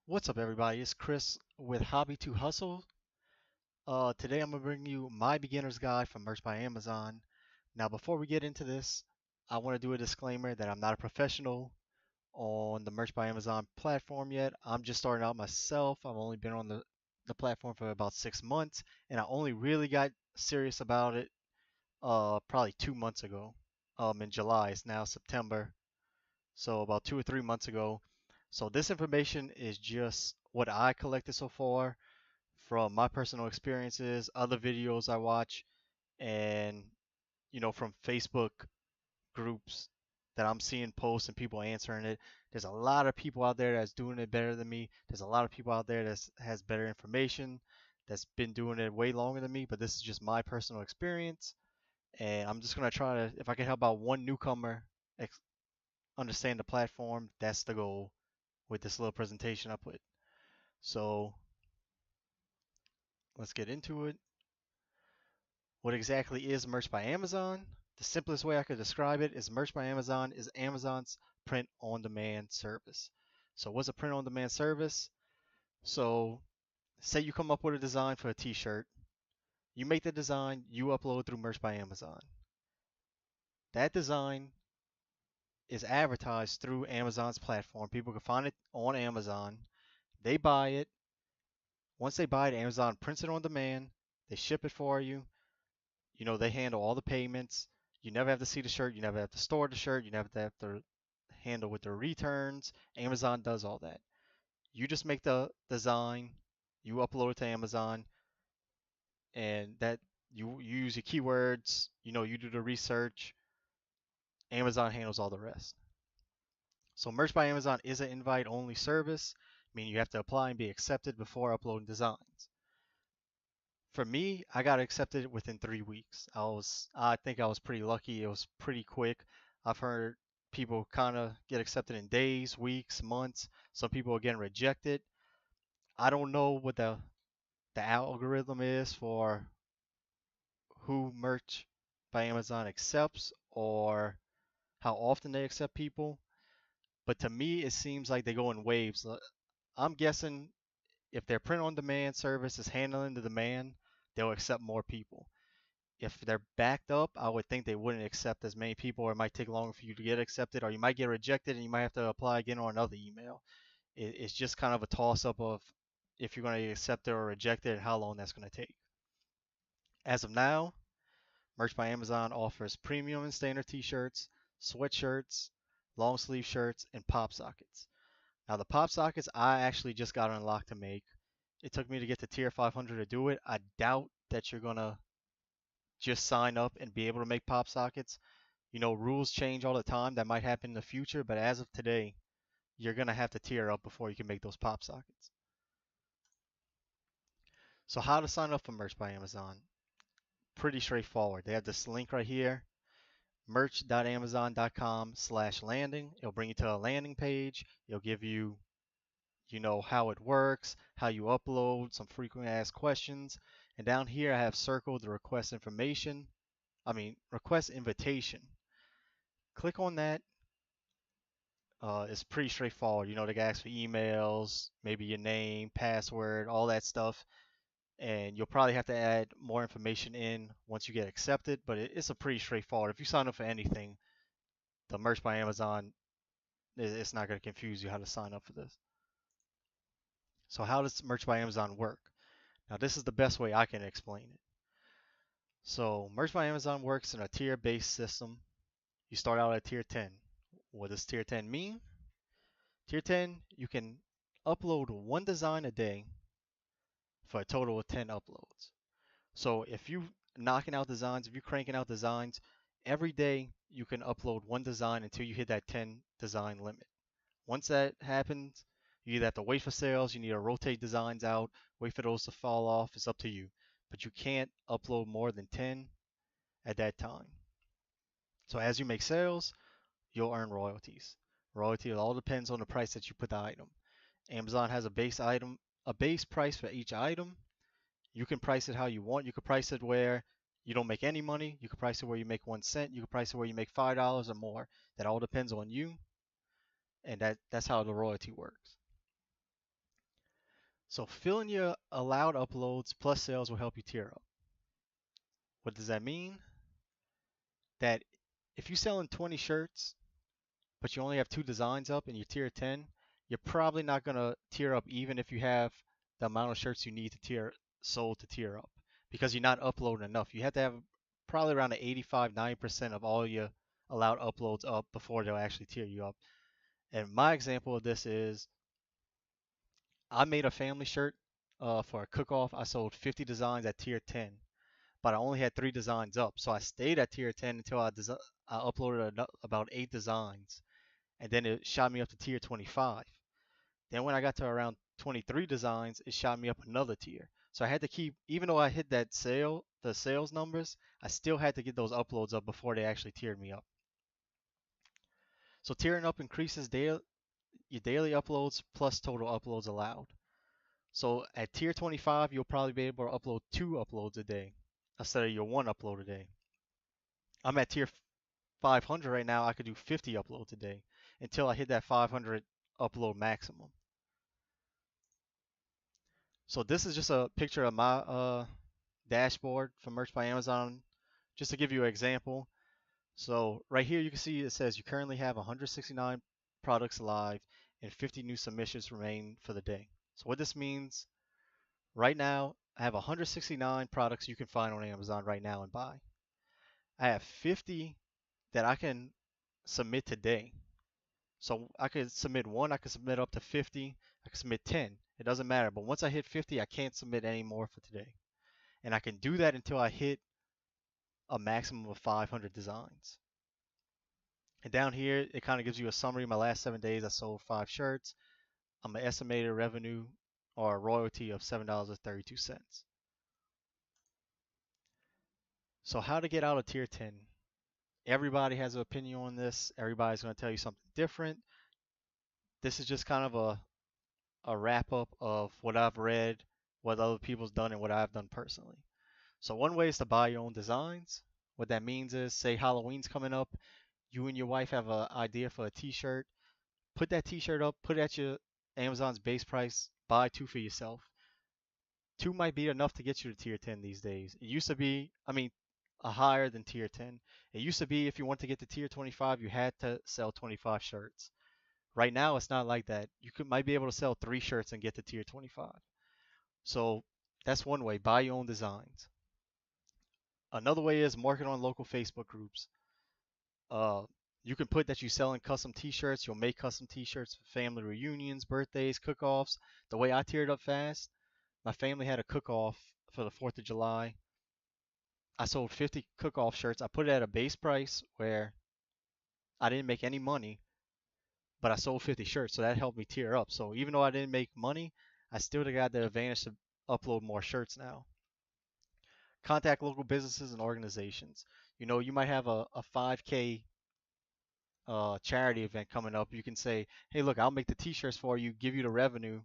What's up, everybody? It's Chris with Hobby to Hustle. Today I'm gonna bring you my beginner's guide for merch by Amazon. Now, before we get into this, I want to do a disclaimer that I'm not a professional on the merch by Amazon platform yet. I'm just starting out myself. I've only been on the platform for about 6 months, and I only really got serious about it probably 2 months ago. In July. It's now September, so about 2 or 3 months ago. So this information is just what I collected so far from my personal experiences, other videos I watch, and from Facebook groups that I'm seeing posts and people answering it. There's a lot of people out there that's doing it better than me. There's a lot of people out there that has better information, that's been doing it way longer than me, but this is just my personal experience. And I'm just gonna try to, if I can help out one newcomer understand the platform, that's the goal with this little presentation I put. So let's get into it. What exactly is Merch by Amazon? The simplest way I could describe it is Merch by Amazon is Amazon's print on demand service. So what's a print on demand service? So say you come up with a design for a t-shirt, you make the design, you upload through Merch by Amazon. That design is advertised through Amazon's platform. People can find it on Amazon. They buy it. Once they buy it, Amazon prints it on demand. They ship it for you. They handle all the payments. You never have to see the shirt. You never have to store the shirt. You never have to handle with the returns. Amazon does all that. You just make the design, you upload it to Amazon, and that you use your keywords. You do the research. Amazon handles all the rest. So Merch by Amazon is an invite-only service, meaning you have to apply and be accepted before uploading designs. For me, I got accepted within 3 weeks. I think I was pretty lucky. It was pretty quick. I've heard people kind of get accepted in days, weeks, months. Some people are getting rejected. I don't know what the algorithm is for who Merch by Amazon accepts or how often they accept people. But to me, it seems like they go in waves. I'm guessing if their print on demand service is handling the demand, they'll accept more people. If they're backed up, I would think they wouldn't accept as many people, or it might take longer for you to get accepted, or you might get rejected and you might have to apply again on another email. It's just kind of a toss up of if you're going to get accepted or rejected and how long that's going to take. As of now, Merch by Amazon offers premium and standard t shirts, sweatshirts, long sleeve shirts, and pop sockets. Now, the pop sockets I actually just got unlocked to make. It took me to get to tier 500 to do it. I doubt that you're going to just sign up and be able to make pop sockets. Rules change all the time. That might happen in the future, but as of today, you're going to have to tier up before you can make those pop sockets. So how to sign up for Merch by Amazon? Pretty straightforward. They have this link right here, merch.amazon.com/landing. It'll bring you to a landing page. It'll give you, how it works, how you upload, some frequently asked questions. And down here, I have circled the request invitation. Click on that. It's pretty straightforward. They can ask for emails, maybe your name, password, all that stuff. And you'll probably have to add more information in once you get accepted, but it's a pretty straightforward. If you sign up for anything, the Merch by Amazon, it's not going to confuse you how to sign up for this. So how does Merch by Amazon work? Now this is the best way I can explain it. So Merch by Amazon works in a tier-based system. You start out at tier 10. What does tier 10 mean? Tier 10, you can upload one design a day for a total of 10 uploads. So if you knocking out designs, if you're cranking out designs, every day you can upload one design until you hit that 10 design limit. Once that happens, you either have to wait for sales, you need to rotate designs out, wait for those to fall off, it's up to you. But you can't upload more than 10 at that time. So as you make sales, you'll earn royalties. Royalty all depends on the price that you put the item. Amazon has a base price for each item. You can price it how you want. You can price it where you don't make any money. You can price it where you make 1 cent. You can price it where you make $5 or more. That all depends on you, and that's how the royalty works. So filling your allowed uploads plus sales will help you tier up. What does that mean? That if you're selling 20 shirts, but you only have 2 designs up and you're tier 10, you're probably not going to tier up even if you have the amount of shirts you need to tier sold to tier up because you're not uploading enough. You have to have probably around 85, 90% of all your allowed uploads up before they'll actually tier you up. And my example of this is I made a family shirt for a cook-off. I sold 50 designs at tier 10, but I only had 3 designs up. So I stayed at tier 10 until I uploaded about 8 designs, and then it shot me up to tier 25. Then when I got to around 23 designs, it shot me up another tier. So I had to keep, even though I hit the sales numbers, I still had to get those uploads up before they actually tiered me up. So tiering up increases your daily uploads plus total uploads allowed. So at tier 25, you'll probably be able to upload 2 uploads a day instead of your 1 upload a day. I'm at tier 500 right now. I could do 50 uploads a day until I hit that 500 upload maximum. So this is just a picture of my dashboard for Merch by Amazon, just to give you an example. So right here you can see it says you currently have 169 products live and 50 new submissions remain for the day. So what this means, right now I have 169 products you can find on Amazon right now and buy. I have 50 that I can submit today. So I could submit one, I could submit up to 50, I could submit 10. It doesn't matter. But once I hit 50, I can't submit any more for today. And I can do that until I hit a maximum of 500 designs. And down here, it kind of gives you a summary. My last 7 days, I sold 5 shirts. I'm an estimated revenue or a royalty of $7.32. So how to get out of tier 10? Everybody has an opinion on this. Everybody's going to tell you something different. This is just kind of a wrap up of what I've read, what other people's done, and what I've done personally. So one way is to buy your own designs. What that means is, say Halloween's coming up, you and your wife have an idea for a t-shirt. Put that t-shirt up, put it at your Amazon's base price, buy 2 for yourself. 2 might be enough to get you to tier 10 these days. It used to be, a higher than tier 10. It used to be if you want to get to tier 25, you had to sell 25 shirts. Right now, it's not like that. Might be able to sell 3 shirts and get to tier 25. So that's one way, buy your own designs. Another way is market on local Facebook groups. Uh, you can put that you're selling custom t-shirts. You'll make custom t-shirts for family reunions, birthdays, cook-offs. The way I tiered up fast, my family had a cook-off for the 4th of July. I sold 50 cook-off shirts. I put it at a base price where I didn't make any money, but I sold 50 shirts, so that helped me tier up. So even though I didn't make money, I still got the advantage to upload more shirts now. Contact local businesses and organizations. You might have a 5K charity event coming up. You can say, hey, look, I'll make the t-shirts for you, give you the revenue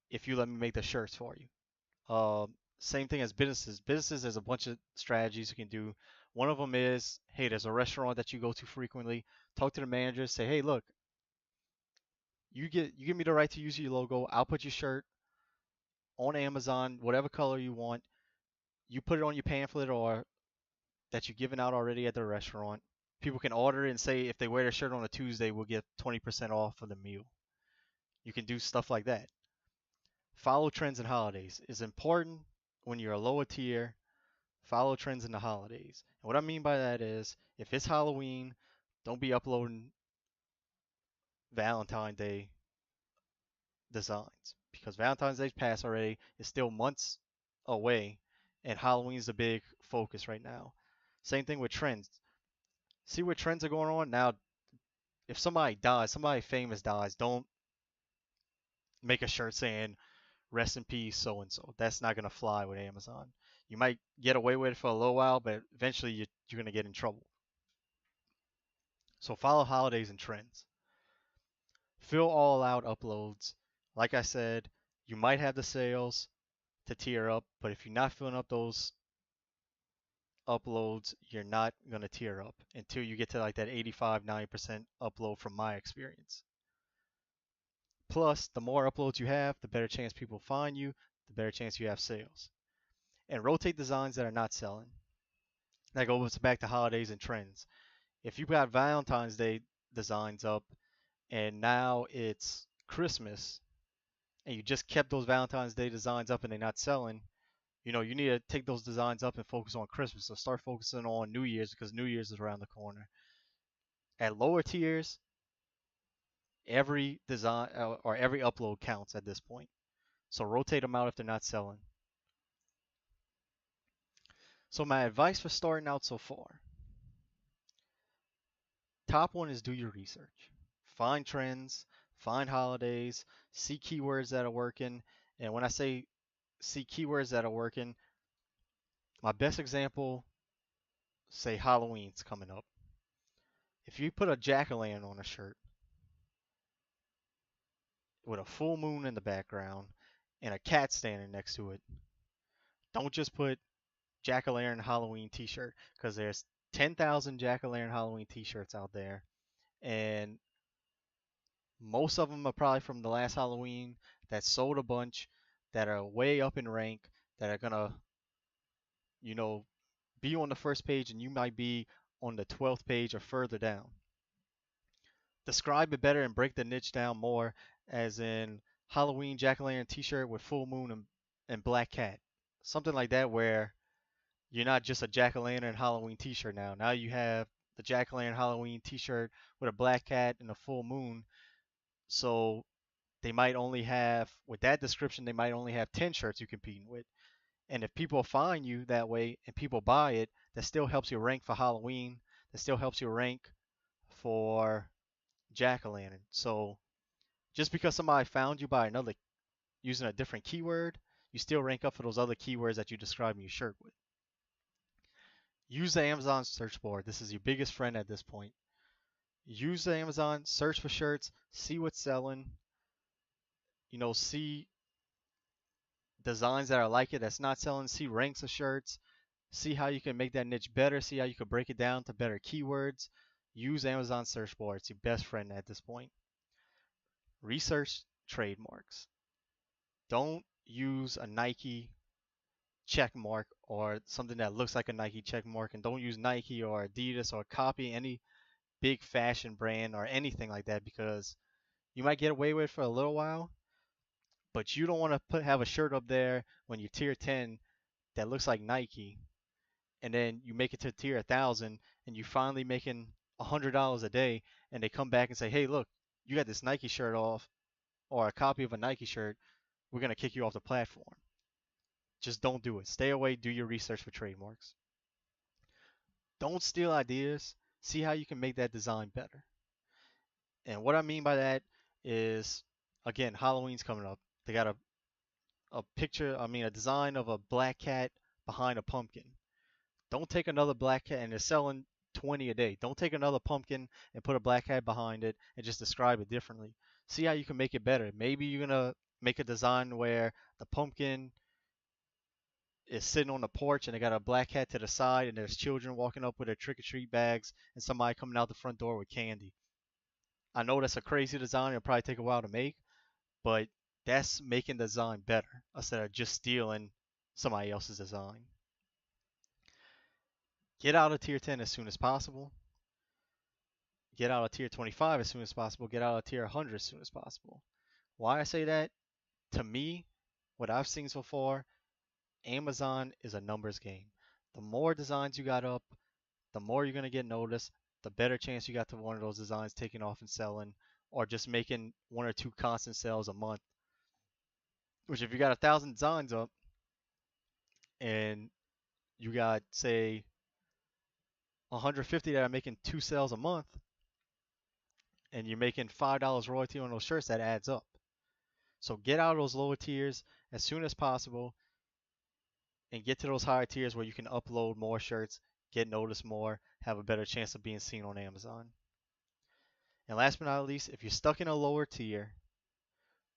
if you let me make the shirts for you. Same thing as businesses. Businesses, there's a bunch of strategies you can do. One of them is, hey, there's a restaurant that you go to frequently. Talk to the manager, say, hey, look, you give me the right to use your logo. I'll put your shirt on Amazon, whatever color you want. You put it on your pamphlet or that you're giving out already at the restaurant. People can order it and say if they wear their shirt on a Tuesday, we'll get 20% off for the meal. You can do stuff like that. Follow trends and holidays is important when you're a lower tier. Follow trends in the holidays. And what I mean by that is if it's Halloween, don't be uploading Valentine's Day designs because Valentine's Day's passed already. It's still months away, and Halloween's the big focus right now. Same thing with trends. See what trends are going on now. If somebody dies, somebody famous dies, don't make a shirt saying rest in peace so and so. That's not gonna fly with Amazon. You might get away with it for a little while, but eventually you're gonna get in trouble. So follow holidays and trends. Fill all out uploads. Like I said, you might have the sales to tier up, but if you're not filling up those uploads, you're not gonna tier up until you get to like that 85, 90% upload from my experience. Plus, the more uploads you have, the better chance people find you, the better chance you have sales. And rotate designs that are not selling. That goes back to holidays and trends. If you've got Valentine's Day designs up and now it's Christmas and you just kept those Valentine's Day designs up and they're not selling, you need to take those designs up and focus on Christmas. So start focusing on New Year's because New Year's is around the corner. At lower tiers, every design or every upload counts at this point. So rotate them out if they're not selling. So my advice for starting out so far, top one is do your research. Find trends, find holidays, see keywords that are working. And when I say see keywords that are working, my best example, say Halloween's coming up. If you put a jack-o'-lantern on a shirt with a full moon in the background and a cat standing next to it, don't just put jack-o'-lantern Halloween t-shirt because there's 10,000 jack-o'-lantern Halloween t-shirts out there, and most of them are probably from the last Halloween that sold a bunch, that are way up in rank, that are gonna, you know, be on the first page and you might be on the 12th page or further down. Describe it better and break the niche down more, as in Halloween jack-o'-lantern t-shirt with full moon and black cat. Something like that where you're not just a jack-o'-lantern Halloween t-shirt now. Now you have the jack-o'-lantern Halloween t-shirt with a black cat and a full moon. So they might only have, with that description, they might only have 10 shirts you're competing with. And if people find you that way and people buy it, that still helps you rank for Halloween. That still helps you rank for jack-o'-lantern. So just because somebody found you by another using a different keyword, you still rank up for those other keywords that you describe in your shirt with. Use the Amazon search board. This is your biggest friend at this point. Use the Amazon, search for shirts, see what's selling, see designs that are like it that's not selling, see ranks of shirts, see how you can make that niche better, see how you can break it down to better keywords. Use Amazon search board. It's your best friend at this point. Research trademarks. Don't use a Nike check mark or something that looks like a Nike check mark, and don't use Nike or Adidas or copy any big fashion brand or anything like that, because you might get away with it for a little while, but you don't want to have a shirt up there when you're tier 10 that looks like Nike, and then you make it to tier 1,000 and you finally making $100 a day, and they come back and say, hey, look, you got this Nike shirt off or a copy of a Nike shirt, we're going to kick you off the platform. Just don't do it. Stay away. Do your research for trademarks. Don't steal ideas. See how you can make that design better. And what I mean by that is, again, Halloween's coming up. They got a picture, a design of a black cat behind a pumpkin. Don't take another black cat, and they're selling 20 a day. Don't take another pumpkin and put a black cat behind it and just describe it differently. See how you can make it better. Maybe you're going to make a design where the pumpkin is sitting on the porch and they got a black cat to the side, and there's children walking up with their trick-or-treat bags and somebody coming out the front door with candy. I know that's a crazy design. It'll probably take a while to make, but that's making the design better instead of just stealing somebody else's design. Get out of tier 10 as soon as possible. Get out of tier 25 as soon as possible. Get out of tier 100 as soon as possible. Why I say that? To me, what I've seen so far, Amazon is a numbers game. The more designs you got up, the more you're going to get noticed, the better chance you got to one of those designs taking off and selling, or just making one or two constant sales a month. Which, if you got 1,000 designs up and you got, say, 150 that are making 2 sales a month, and you're making $5 royalty on those shirts, that adds up. So get out of those lower tiers as soon as possible and get to those higher tiers where you can upload more shirts, get noticed more, have a better chance of being seen on Amazon. And last but not least, if you're stuck in a lower tier,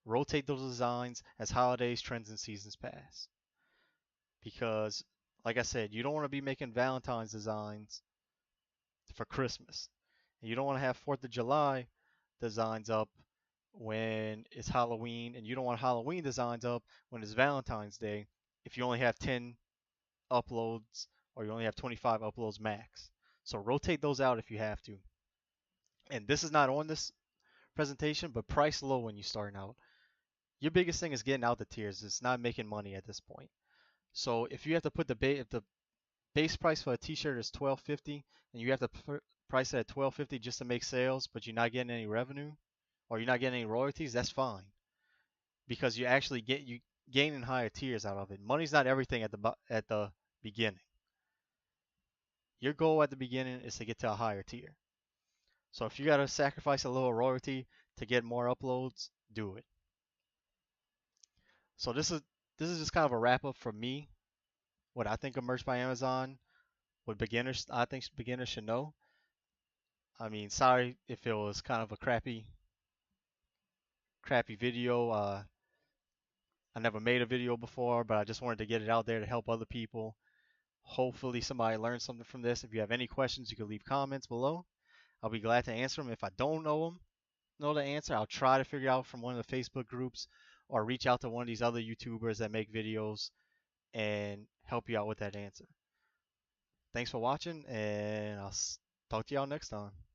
rotate those designs as holidays, trends, and seasons pass. Because, like I said, you don't want to be making Valentine's designs for Christmas. And you don't want to have 4th of July designs up when it's Halloween and you don't want Halloween designs up when it's Valentine's Day if you only have 10 uploads or you only have 25 uploads max. So rotate those out if you have to. And this is not on this presentation, but price low when you're starting out. Your biggest thing is getting out the tiers. It's not making money at this point. So if you have to put if the base price for a t-shirt is $12.50 and you have to price it at $12.50 just to make sales, but you're not getting any revenue or you're not getting any royalties, that's fine because you gaining higher tiers out of it. Money's not everything at the beginning. Your goal at the beginning is to get to a higher tier. So if you got to sacrifice a little royalty to get more uploads, do it. So this is just kind of a wrap up for me. What I think of Merch by Amazon, what beginners I think beginners should know. I mean, sorry if it was kind of a crappy video. I never made a video before, but I just wanted to get it out there to help other people. Hopefully somebody learned something from this. If you have any questions, you can leave comments below. I'll be glad to answer them. If I don't know the answer, I'll try to figure out from one of the Facebook groups or reach out to one of these other YouTubers that make videos and help you out with that answer. Thanks for watching, and I'll talk to y'all next time.